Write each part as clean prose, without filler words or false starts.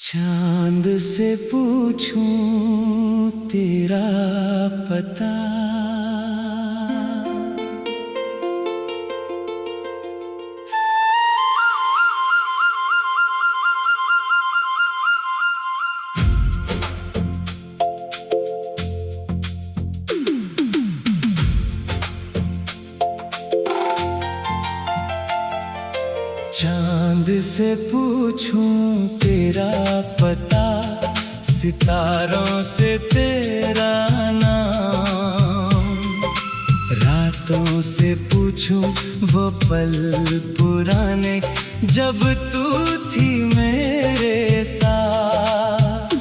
चांद से पूछूं तेरा पता, चांद से पूछूं तेरा पता, सितारों से तेरा नाम, रातों से पूछूं वो पल पुराने जब तू थी मेरे साथ।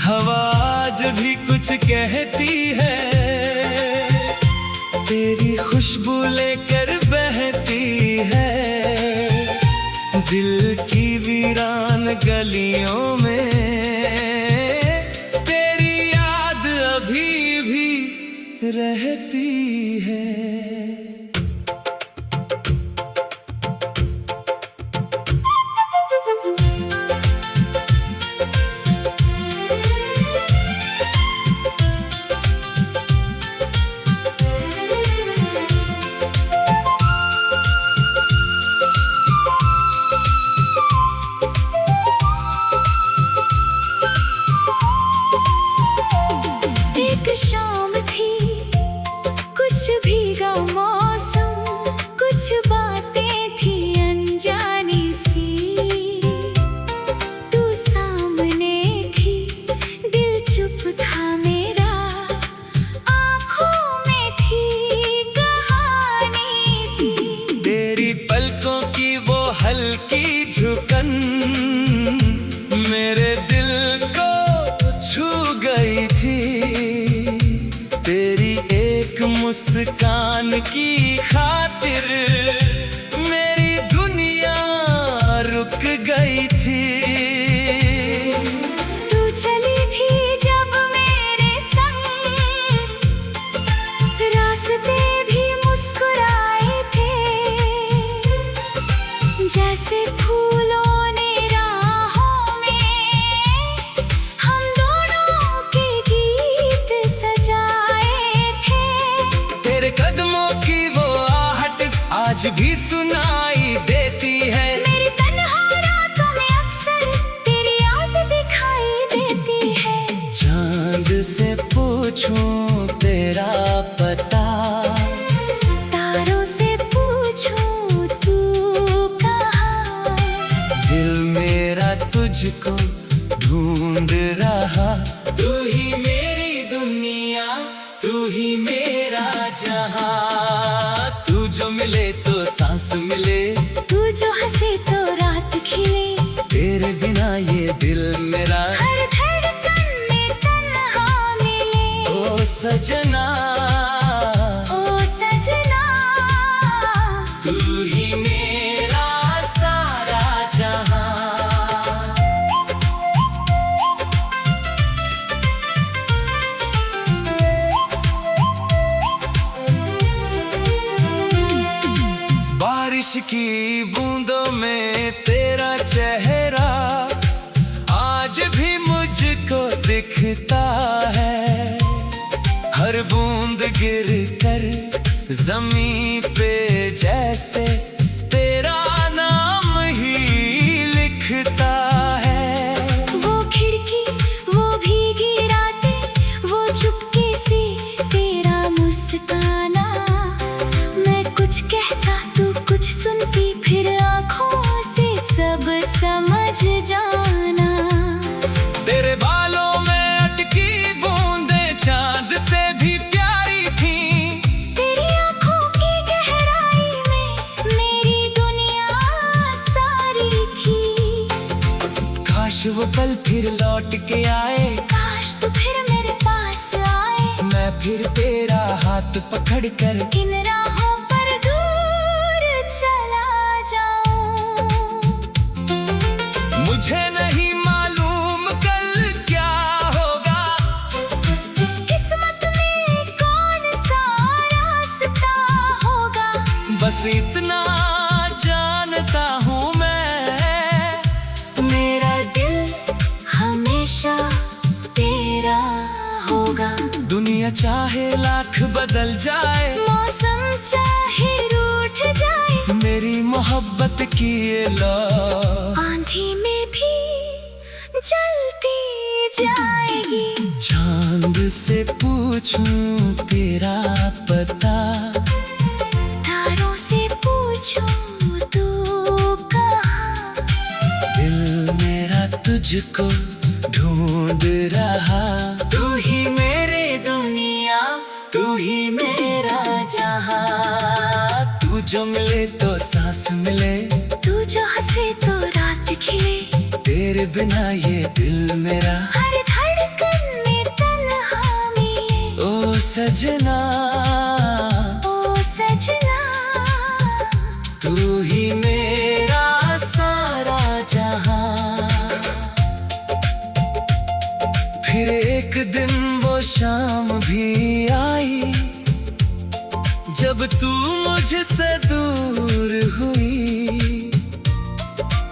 हवा आज भी कुछ कहती है, तेरी खुशबू लेकर बहती है, दिल की वीरान गलियों में तेरी याद अभी भी रहती है। शाम थी, कुछ भीगा मौसम, कुछ बातें थी अनजानी सी। तू सामने थी, दिल चुप था मेरा, आँखों में थी कहानी सी। तेरी पलकों की वो हल्की झुकन मेरे दिल को छू गई थी, तेरी एक मुस्कान की खातिर मेरी दुनिया रुक गई थी। तू चली थी जब मेरे संग, रास्ते भी मुस्कुराए थे, जैसे फूलों ने राहों में हम दोनों के गीत सजाए थे। तेरे कदमों की वो आहट आज भी सुनाई देती है, मेरी तन्हा रातों में अक्सर तेरी याद दिखाई देती है। चांद से पूछूं तेरा पता, तारों से पूछूं तू कहाँ, दिल मेरा तुझको ढूंढ रहा। तू ही मेरी दुनिया, तू ही मेरा जहां, तू जो मिले तो सांस मिले, तू जो हंसे तो रात खिले, तेरे बिना ये दिल मेरा हर धड़कन में तन्हा मिले। ओ सजना, ओ सजना, तू ही मेरा सारा जहां। बारिश की बूंदों में तेरा चेहरा आज भी मुझको दिखता है, हर बूंद गिर कर जमीन पे जैसे तेरा नाम ही लिखता है। वो खिड़की, वो भीगी रातें, वो चुपके से तेरा मुस्काना, मैं कुछ कहता तू कुछ सुनती, फिर आँखों से सब समझ जाना। तेरे बालों में अटकी बूंदें चांद से भी प्यारी थी, तेरी आँखों की गहराई में मेरी दुनिया सारी थी। काश वो पल फिर लौट के आए, काश तू फिर मेरे पास आए, मैं फिर तेरा हाथ पकड़ कर इन राहों पर दूर चला जाऊं। मुझे नहीं मालूम कल क्या होगा, किस्मत में कौन सा रास्ता होगा, बस इतना जानता हूँ मैं, मेरा दिल दुनिया चाहे लाख बदल जाए, मौसम चाहे रूठ जाए, मेरी मोहब्बत की ये लौ आंधी में भी जलती जाएगी। चांद से पूछूं तेरा पता, तारों से पूछूं तू कहाँ, दिल मेरा तुझको ढूंढ रहा। तू ही मेरी दुनिया, तू ही मेरा जहां, तू जो मिले तो सांस मिले, तू जो हंसे तो रात खिले, तेरे बिना ये दिल मेरा हर धड़कन में तन्हा मिले। ओ सजना, ओ सजना, तू ही मेरा सारा जहां। फिर एक दिन वो शाम भी आई, जब तू मुझसे दूर हुई,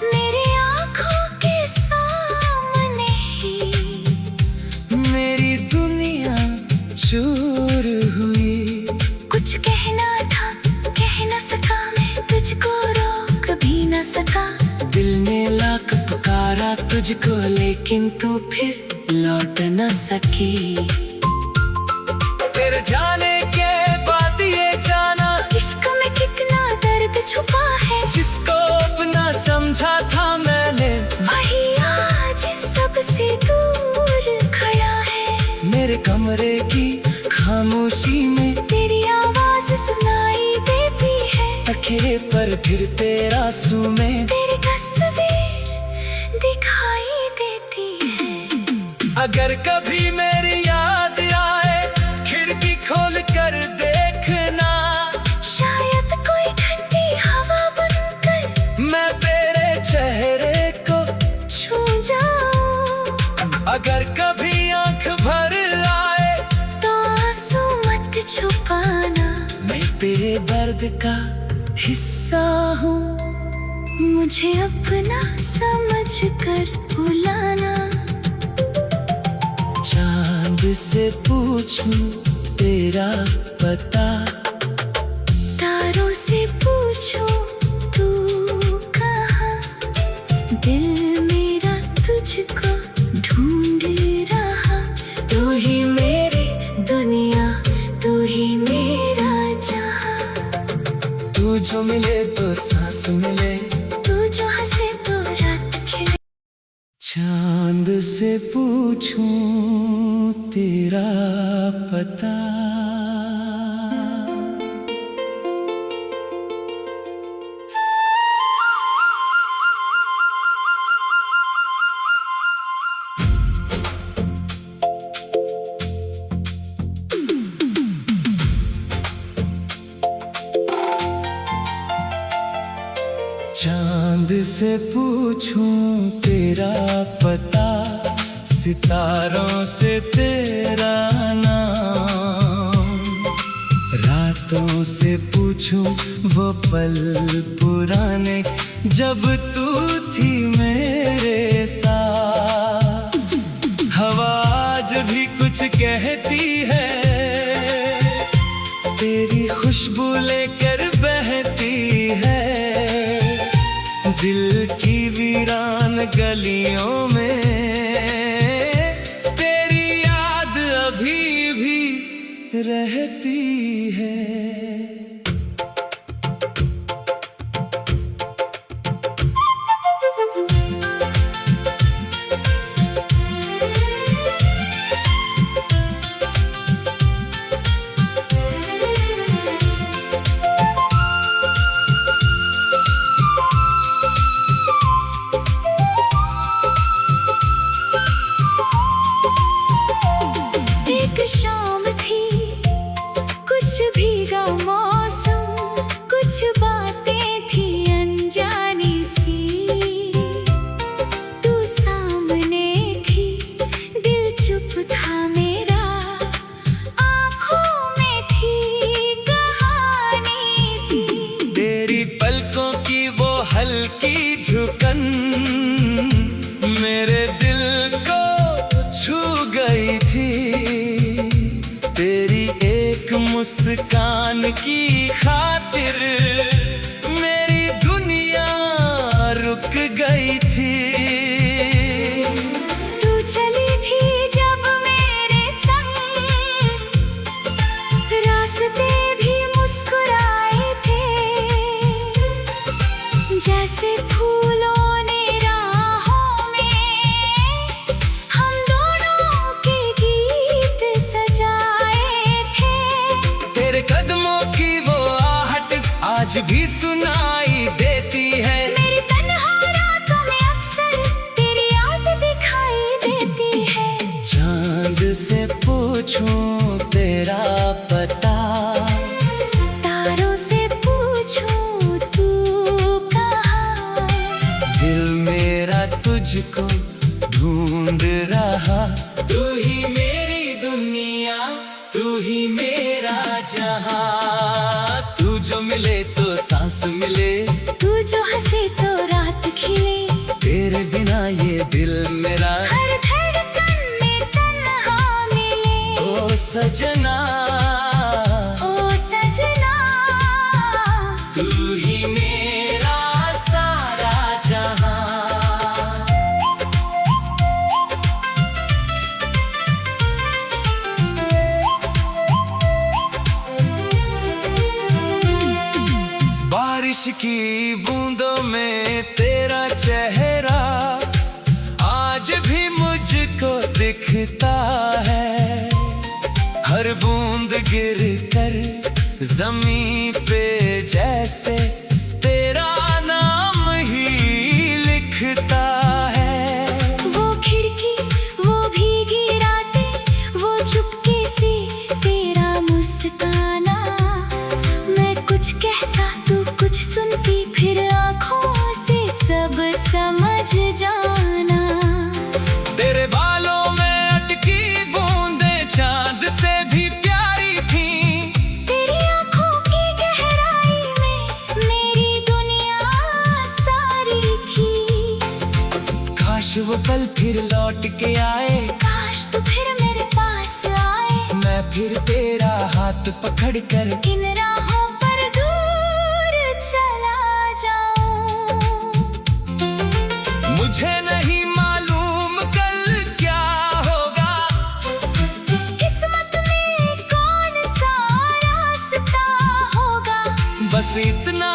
मेरी आँखों के सामने ही मेरी दुनिया चूर हुई। कुछ कहना था, कह न सका, मैं तुझको रोक भी न सका। दिल ने लाख पुकारा तुझको, लेकिन तू फिर लौट न सकी। तेरे जाने के बाद ये जाना, इश्क में कितना दर्द छुपा है, जिसको अपना समझा था मैंने, वही आज सबसे दूर खड़ा है। मेरे कमरे की खामोशी में तेरी आवाज सुनाई देती है, अकेले पर फिर तेरा आंसू में तेरी तस्वीर दिखाई देती है। अगर कभी मेरी याद आए, खिड़की खोल कर देखना, शायद कोई ठंडी हवा बनकर मैं तेरे चेहरे को छू जाऊं। अगर कभी आंख भर आए, तो आंसू मत छुपाना, मैं तेरे दर्द का हिस्सा हूँ, मुझे अपना समझ कर बुलाना। चांद से पूछूं तेरा पता, तारों से पूछो तू कहाँ, दिल मेरा तुझको ढूंढ रहा। तू ही मेरी दुनिया, तू ही मेरा जहां, तू जो मिले तो सांस मिले, तू जो हंसे तो रात खिले। चांद से पूछूं तेरा पता। चांद से पूछूं तेरा पता, सितारों से तेरा नाम, रातों से पूछूं वो पल पुराने, जब तू थी मेरे साथ। हवा आज भी कुछ कहती है, तेरी खुशबू लेकर बहती है, दिल की वीरान गलियों में तेरी याद अभी भी रहती है। शाम थी, कुछ भीगा मौसम, कुछ बातें थी अनजानी सी। तू सामने थी, दिल चुप था मेरा, आँखों में थी कहानी सी। तेरी पलकों की वो हल्की झुकन मेरे दिल को छू गई थी। मुस्कान की खातिर मेरी दुनिया रुक गई थी। तू चली थी जब मेरे संग, रास्ते भी मुस्कुराए थे, जैसे फूलों ने राहों में हम दोनों के गीत सजाए थे। तेरे कदमों की वो आहट आज भी सुनाई देती है। मेरी तन्हा रातों में अक्सर तेरी याद दिखाई देती है। चांद से पूछूं तेरा पता, तारों से पूछूं तू कहाँ। दिल मेरा तुझको ढूंढ रहा। तू ही मेरी दुनिया, तू ही मेरा जहां। तू जो मिले तो सांस मिले, तू जो हंसे तो रात खिले। तेरे बिना ये दिल मेरा हर धड़कन में तन्हा मिले। ओ सजना, ओ सजना, तू ही मेरा सारा जहां। बारिश की बूंदों में तेरा चेहरा आज भी मुझको दिखता है। हर बूंद गिर कर जमीन पे जैसे तेरा नाम ही लिखता है। वो खिड़की, वो भीगी रातें, वो चुपके से तेरा मुस्काना। मैं कुछ कहता तू कुछ सुनती, फिर आँखों से सब समझ जाना। तेरे बालों में अटकी बूंदें चांद से भी प्यारी थी। तेरी आँखों की गहराई में मेरी दुनिया सारी थी। काश वो पल फिर लौट के आए, काश तू फिर मेरे पास आए। मैं फिर तेरा हाथ पकड़ कर इन राहों पर दूर चला जाऊं। मुझे नहीं मालूम कल क्या होगा, किस्मत में कौन सा रास्ता होगा। बस इतना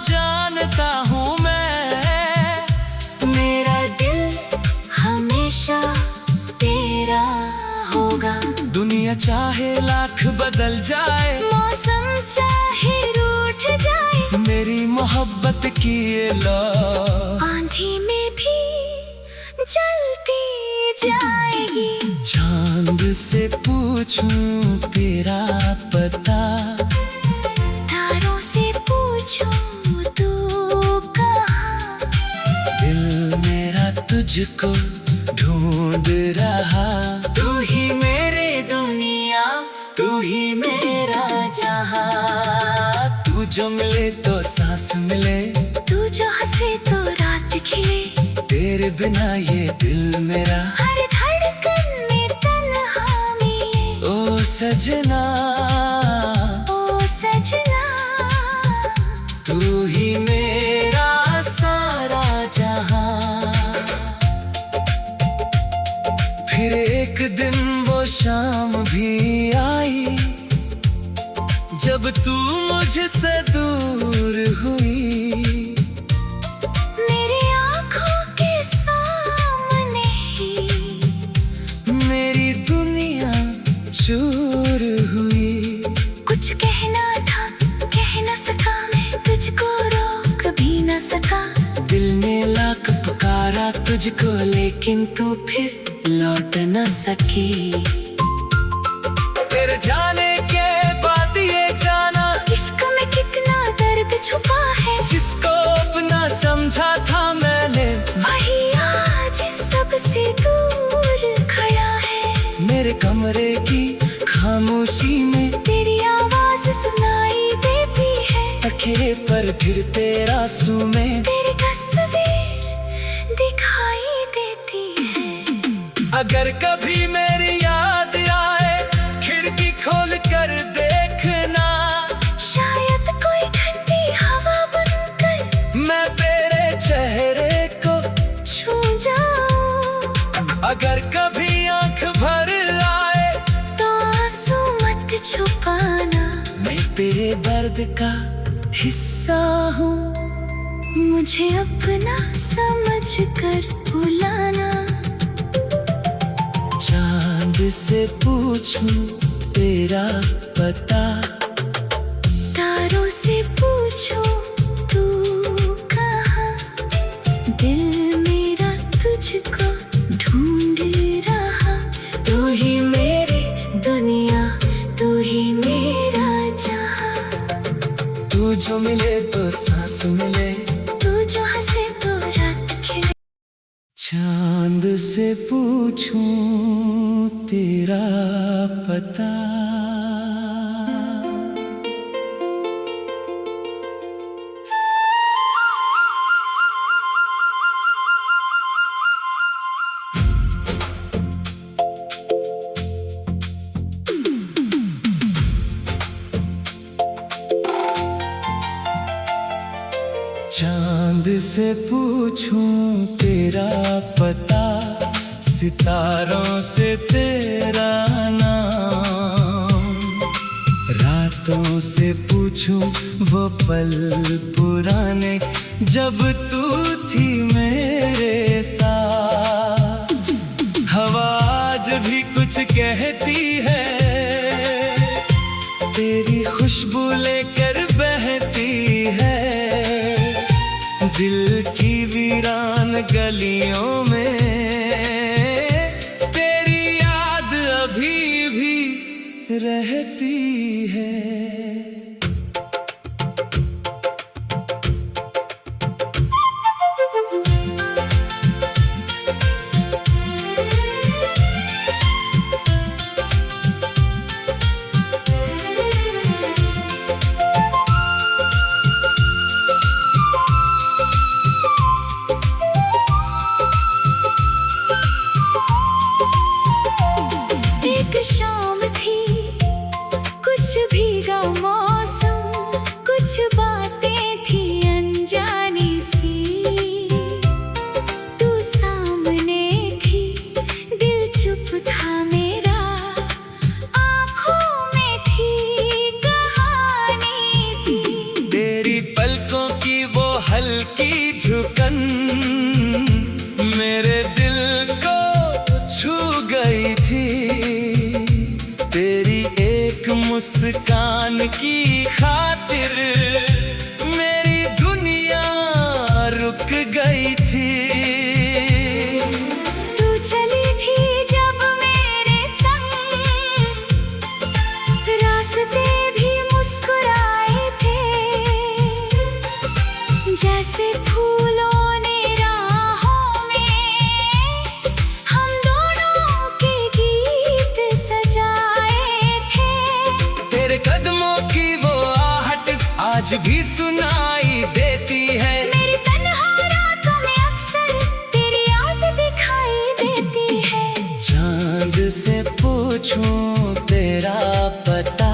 जानता हूँ मैं, मेरा दिल हमेशा तेरा होगा। दुनिया चाहे लाख बदल जाए, मौसम चाहे रूठ जाए, मेरी मोहब्बत की ये लौ आंधी में भी जलती जाएगी। चांद से पूछूं तेरा पता, तारों से पूछूं तू कहाँ। दिल मेरा तुझको ढूंढ रहा। तू ही मेरी दुनिया, तू ही मेरा जहां। तू जो मिले तो सांस मिले, तू जो हंसे तो रात खिले। तेरे बिना ये दिल मेरा हर धड़कन में तन्हा मिले। ओ सजना, ओ सजना, तू ही मेरा सारा जहां। फिर एक दिन वो शाम भी आई, जब तू मुझसे दूर हुई। मेरी आँखों के सामने ही मेरी दुनिया चूर हुई। कुछ कहना था, कह न सका, मैं तुझको रोक भी न सका। दिल ने लाख पुकारा तुझको, लेकिन तू फिर लौट न सकी। तेरे जाने के बाद ये जाना, इश्क में कितना दर्द छुपा है। जिसको अपना समझा था मैंने, वही आज सबसे दूर खड़ा है। मेरे कमरे की खामोशी में तेरी आवाज सुनाई देती है। तकिए पर फिर तेरा आंसू में तेरी तस्वीर दिखाई देती है। अगर कभी मेरी याद आए, खिड़की खोल कर देख अगर कभी आंख भर आए तो आंसू मत छुपाना, मैं तेरे दर्द का हिस्सा हूँ, मुझे अपना समझ कर बुलाना। चांद से पूछूं तेरा पता, तारों से पूछो तू कहाँ, दिल मेरा तुझको ढूंढ रहा। तू ही मेरी दुनिया, तू ही मेरा जहाँ, तू जो मिले तो सांस मिले, तू जो हंसे तो रात खिले। चांद से पूछूं तेरा पता। चांद से पूछूं तेरा पता, सितारों से तेरा नाम, रातों से पूछूं वो पल पुराने जब तू थी मेरे साथ। हवा आज भी कुछ कहती है, तेरी खुशबू लेकर बहती है, दिल की वीरान गलियों में तेरी याद अभी भी रहती है। एक शाम थी, कुछ भीगा मौसम, कुछ बातें थी अनजानी सी। तू सामने थी, दिल चुप था मेरा, आँखों में थी कहानी सी। तेरी पलकों की वो हल्की झुकन मेरे दिल को छू गई थी, तेरी एक मुस्कान की खातिर मेरी दुनिया रुक गई थी। तू चली थी जब मेरे संग, रास्ते भी मुस्कुराए थे, जैसे फूलों ने राहों में हम दोनों के गीत सजाए थे। तेरे कदमों की वो आहट आज भी सुनाई देती है, मेरी तन्हा रातों में अक्सर तेरी याद दिखाई देती है। चांद से पूछूं तेरा पता,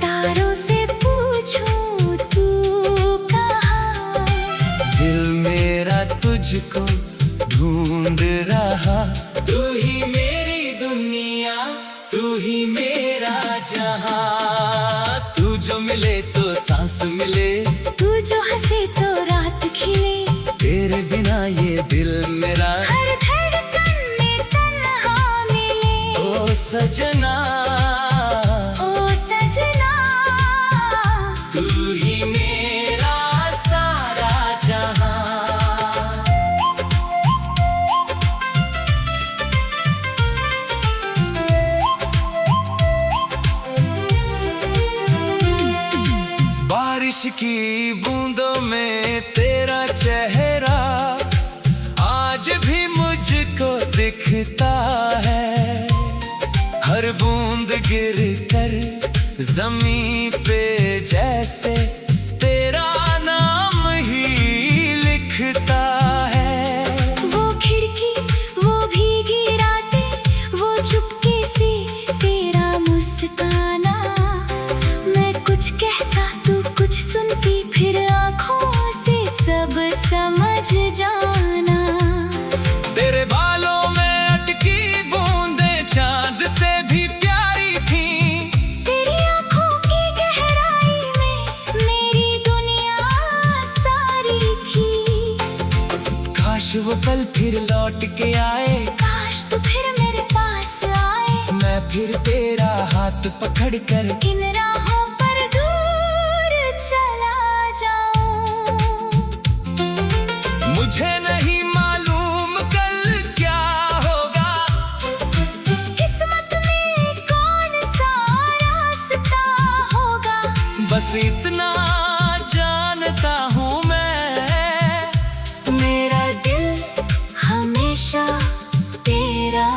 तारों से पूछूं तू कहाँ, दिल मेरा तुझको ढूंढ रहा। तू ही मेरी दुनिया, तू ही मेरा जहां, तू जो मिले तो सांस मिले, तू जो हंसे तो रात खिले। तेरे बिना ये दिल मेरा हर धड़कन में तन्हा मिले। ओ सजना, ओ सजना, तू ही मेरा सारा जहां। बारिश की बूंदों में तेरा चेहरा आज भी मुझको दिखता है, हर बूंद गिर कर जमीन पे जैसे तेरा नाम ही लिखता है। वो खिड़की, वो भीगी रातें, वो चुपके से तेरा मुस्काना, मैं कुछ कहता तू कुछ सुनती, फिर आँखों से सब समझ जाना। तेरे बालों फिर लौट के आए, काश तू फिर मेरे पास आए, मैं फिर तेरा हाथ पकड़ कर इन राहों पर दूर चला जाऊं। मुझे नहीं मालूम कल क्या होगा, किस्मत में कौन सा रास्ता होगा। बस इतना जानता हूँ मैं, मेरा दिल हमेशा तेरा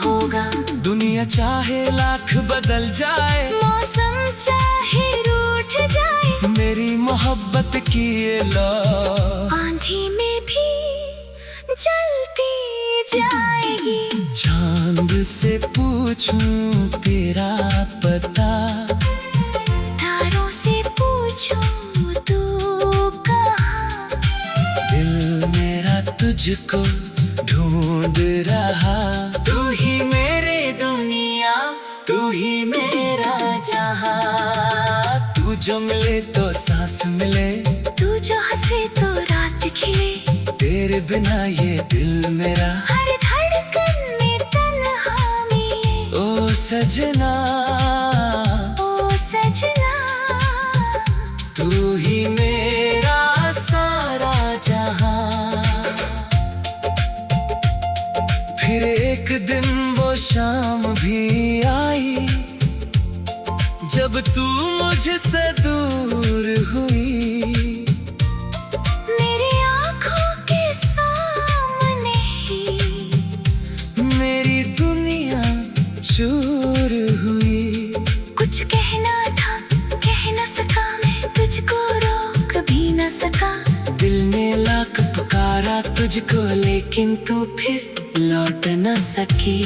होगा। दुनिया चाहे लाख बदल जाए, मौसम चाहे रूठ जाए, मेरी मोहब्बत की ये लौ आंधी में भी जलती जाएगी। चांद से पूछूं तेरा पता, तारों से पूछूं तू कहाँ। दिल मेरा तुझको ढूंढ रहा, तू ही मेरी दुनिया, तू ही मेरा जहां। तू जो मिले तो सांस मिले, तू जो हंसे तो रात खिले, तेरे बिना ये दिल मेरा हर धड़कन में तन्हा मिले। ओ सजना, ओ सजना, तू ही मेरा सारा जहां। फिर एक दिन वो शाम भी आई, जब तू मुझसे दूर हुई। मेरी आँखों के सामने ही मेरी दुनिया चूर हुई। कुछ कहना था कह न सका, मैं तुझको रोक भी न सका। दिल ने लाख पुकारा तुझको, लेकिन तू फिर लौट न सकी।